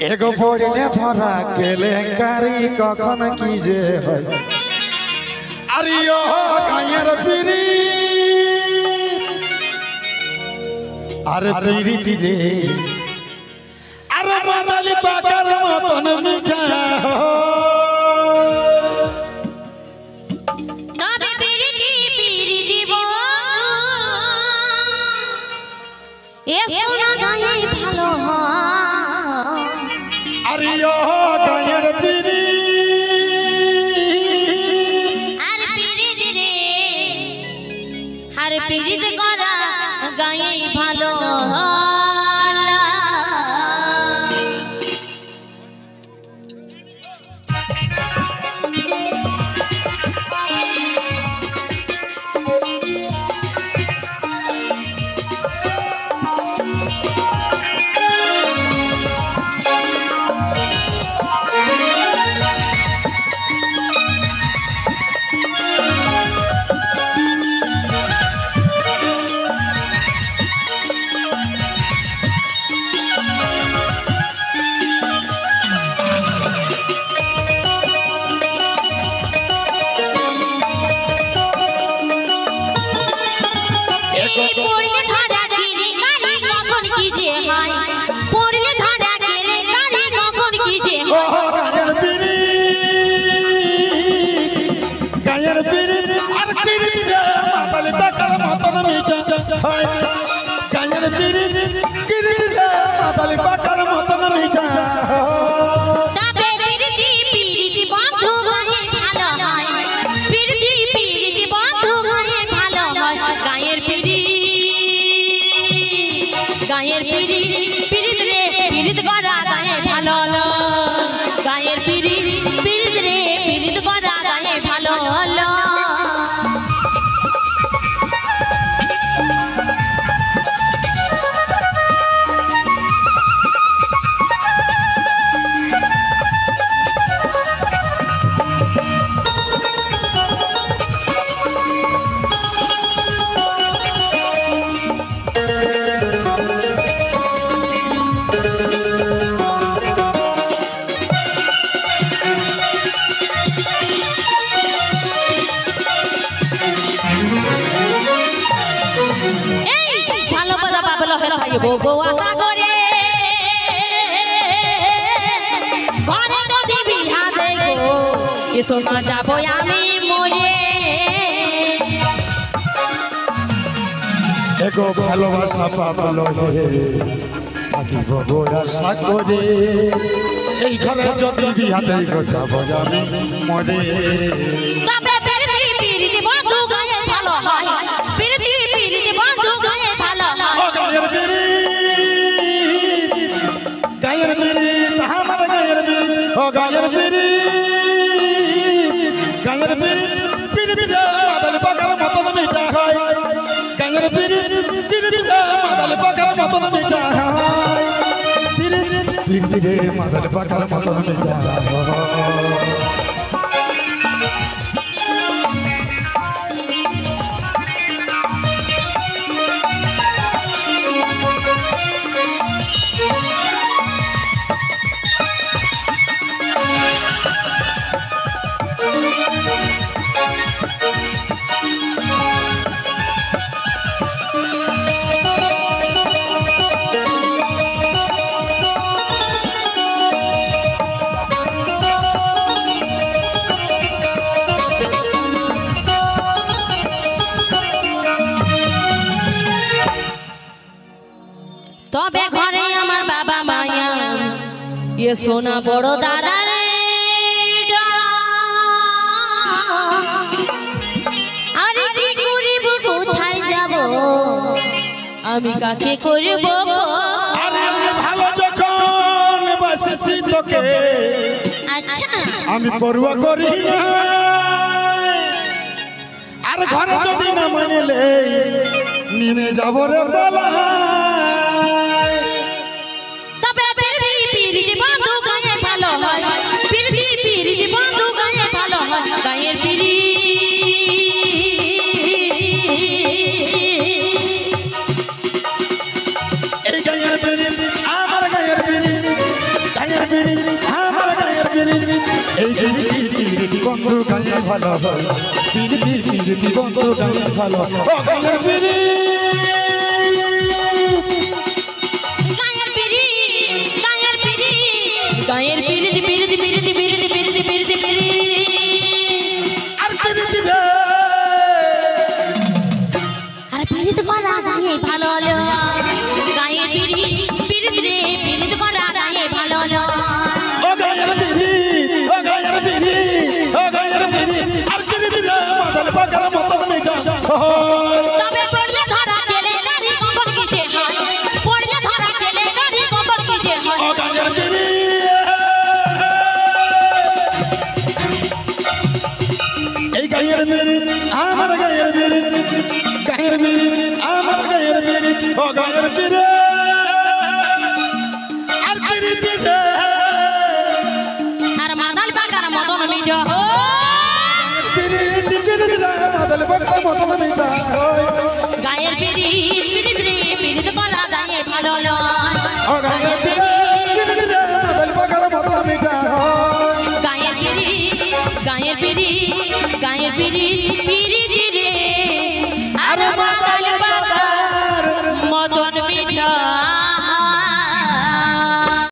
এগো পড়িলে ধরা কেলেঙ্কারি কখন কি যে হয় আরে ও গায়ের পিড়ি আরে পিড়িতি রে আরে মাদালি পাকার মতন মিঠা তবে পিড়িতি দিব এ সোনা গায়ে ভালো হয় আরে ও গায়ের পিড়ি আর পিড়িতি রে আর পিড়িতি করা গায়ে ভালো হয় সোনা যাবো আমি মরে এগো ভালোবাসা পাবলো হে থাকিব গো আশা করে এই ঘরে যদি বিহাতে গো যাবো আমি মরে তবে পিরিতি বন্ধু গায়ে ভালো হয় পিরিতি বন্ধু গায়ে ভালো হয় ও গায়ের পিরি আমার গায়ের পিরি ও গায়ের পিরি গায়ের পিরি পিরিতি মাদালি পাকার মতন মিঠা হয় গায়ের পিরি পিরিতি মাদালি পাকার মতন মিঠা হয় পিরিতি মাদালি পাকার মতন মিঠা হয় তবে ঘরে আমার বাবা মায়া এ সোনা বড় দাদা রে আরে কি করিব কোথায় যাব আমি কাকে করব আরে আমি ভালো যখন বসেছি তোকে আচ্ছা আমি পড়ুয়া করি না আর ঘরে যদি না মানিলে নিমে যাব রে বলা তবে পিরিতি বন্ধু গায়ে ভালো হয় পিরিতি বন্ধু গায়ে ভালো হয় গায়ের পিরি এই গায়ের পিরি আমার গায়ের পিরি এই পিরিতি বন্ধু গায়ে ভালো হয় পিরিতি বন্ধু গায়ে ভালো ও গায়ের পিরি গায়ের পিরি গায়ের পিরি গায়ের পিরিতি পিরিতি পিরিতি পিরিতি পিরিতি পিরিতি পিরি আর পিরিতি রে আর পিরিতি করা গায়ে ভালো হলো গায়ের পিরি পিরিতি রে পিরিতি করা গায়ে ভালো হলো ও গায়ের পিরি ও গায়ের পিরি ও গায়ের পিরি আর পিরিতি রে মাদল পাকার মতো মিঠা তবে পড়লে ধরা গেলে গাড়ি কখন কিছে হয় পড়লে ধরা গেলে গাড়ি কখন কিছে হয় ও গায়ের পিরি এই গায়ের পিরি আমার গায়ের পিরি গায়ের পিরি আমার গায়ের পিরি ও গায়ের পিরি আর পিরিতি রে আর মাদাল পাকার মতন মিজো পিরিতি রে মাদল পাকার মতো মিঠা